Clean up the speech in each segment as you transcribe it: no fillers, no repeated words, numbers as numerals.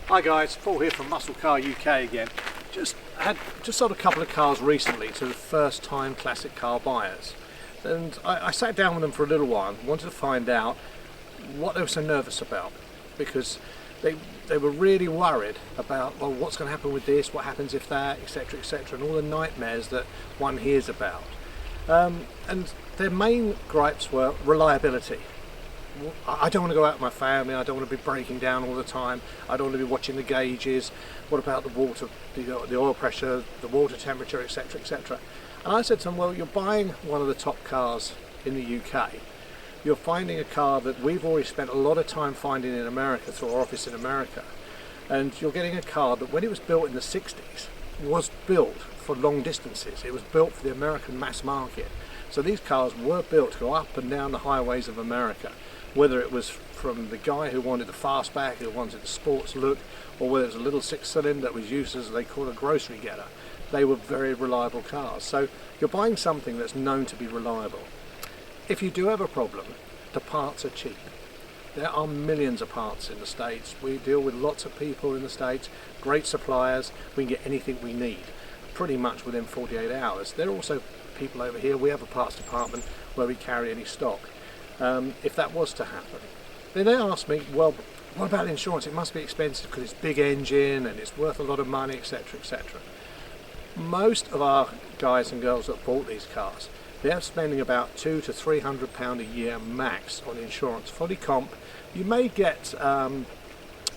Hi guys, Paul here from Muscle Car UK again. Just sold a couple of cars recently to first time classic car buyers, and I sat down with them for a little while and wanted to find out what they were so nervous about, because they were really worried about, well, what's going to happen with this, what happens if that, etc, etc, and all the nightmares that one hears about. And their main gripes were reliability. I don't want to go out with my family, I don't want to be breaking down all the time, I don't want to be watching the gauges, what about the water, the oil pressure, the water temperature, etc, etc. And I said to them, well, you're buying one of the top cars in the UK, you're finding a car that we've already spent a lot of time finding in America through our office in America, and you're getting a car that when it was built in the 60s was built for long distances, it was built for the American mass market. So these cars were built to go up and down the highways of America, whether it was from the guy who wanted the fastback, who wanted the sports look, or whether it was a little six-cylinder that was used as they call a grocery getter. They were very reliable cars. So you're buying something that's known to be reliable. If you do have a problem, the parts are cheap. There are millions of parts in the States. We deal with lots of people in the States, great suppliers. We can get anything we need pretty much within 48 hours. There are also people over here, we have a parts department where we carry any stock. If that was to happen, then they asked me, well, what about insurance? It must be expensive because it's big engine and it's worth a lot of money, etc, etc. Most of our guys and girls that bought these cars, they're spending about £200 to £300 a year max on insurance. Fully comp, you may get a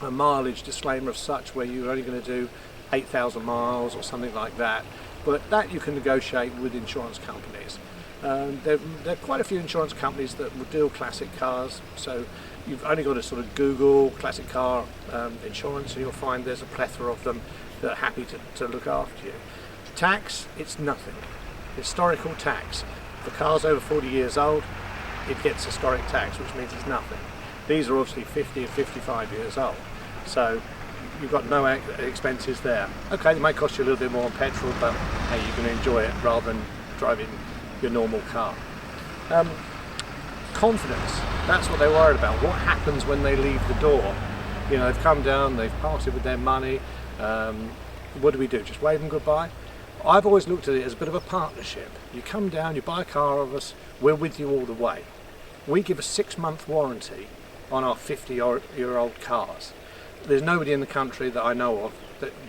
mileage disclaimer of such where you're only going to do 8,000 miles or something like that, but that you can negotiate with insurance companies. There are quite a few insurance companies that will deal classic cars, so you've only got to sort of Google classic car insurance and you'll find there's a plethora of them that are happy to look after you. Tax, it's nothing. Historical tax. For cars over 40 years old, it gets historic tax, which means it's nothing. These are obviously 50 and 55 years old, so you've got no expenses there. Okay, it may cost you a little bit more on petrol, but hey, you can enjoy it rather than driving your normal car. Confidence, that's what they're worried about. What happens when they leave the door? You know, they've come down, they've parted with their money. What do we do? Just wave them goodbye? I've always looked at it as a bit of a partnership. You come down, you buy a car of us, we're with you all the way. We give a 6-month warranty on our 50-year-old cars. There's nobody in the country that I know of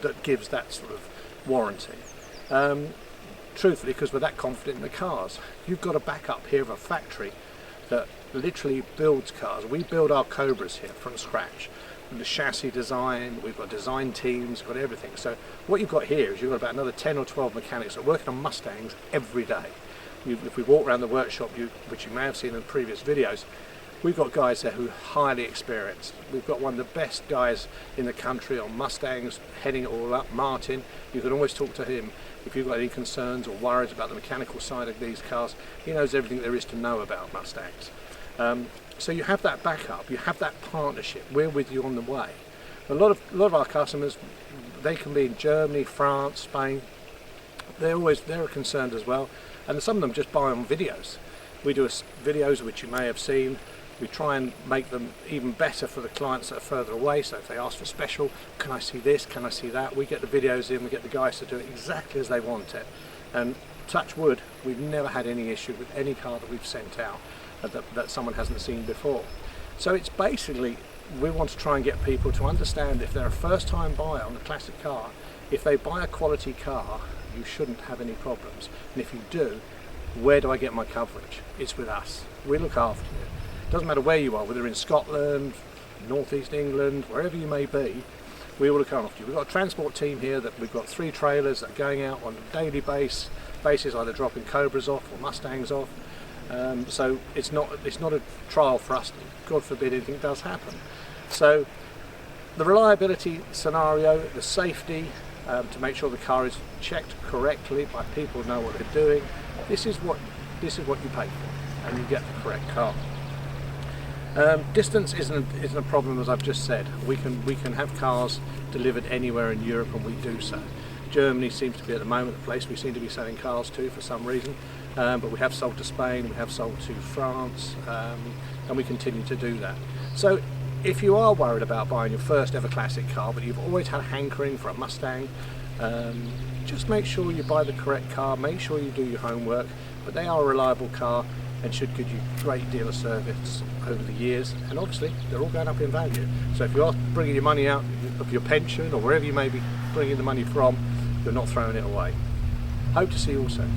that gives that sort of warranty. Truthfully, because we're that confident in the cars. You've got a backup here of a factory that literally builds cars. We build our Cobras here from scratch. From the chassis design, we've got design teams, we've got everything. So what you've got here is you've got about another 10 or 12 mechanics that are working on Mustangs every day. If we walk around the workshop, which you may have seen in previous videos, we've got guys there who are highly experienced. We've got one of the best guys in the country on Mustangs, heading it all up, Martin. You can always talk to him if you've got any concerns or worries about the mechanical side of these cars. He knows everything there is to know about Mustangs. So you have that backup, you have that partnership. We're with you on the way. A lot of our customers, they can be in Germany, France, Spain. They're concerned as well, and some of them just buy on videos. We do videos which you may have seen. We try and make them even better for the clients that are further away, so if they ask for special, can I see this, can I see that, we get the videos in, we get the guys to do it exactly as they want it. And touch wood, we've never had any issue with any car that we've sent out that someone hasn't seen before. So it's basically, we want to try and get people to understand, if they're a first time buyer on a classic car, if they buy a quality car, you shouldn't have any problems. And if you do, where do I get my coverage? It's with us. We look after you. Doesn't matter where you are, whether in Scotland, northeast England, wherever you may be, we will look after you. We've got a transport team here that we've got 3 trailers that are going out on a daily basis, either dropping Cobras off or Mustangs off. So it's not a trial for us. God forbid anything does happen. So the reliability scenario, the safety, to make sure the car is checked correctly by people who know what they're doing. This is what you pay for, and you get the correct car. Distance isn't a problem, as I've just said. We can have cars delivered anywhere in Europe, and we do so. Germany seems to be at the moment the place we seem to be selling cars to for some reason, but we have sold to Spain, we have sold to France, and we continue to do that. So if you are worried about buying your first ever classic car, but you've always had a hankering for a Mustang, just make sure you buy the correct car, make sure you do your homework, but they are a reliable car and should give you a great deal of service over the years, and obviously they're all going up in value. So if you are bringing your money out of your pension or wherever you may be bringing the money from, you're not throwing it away. Hope to see you all soon.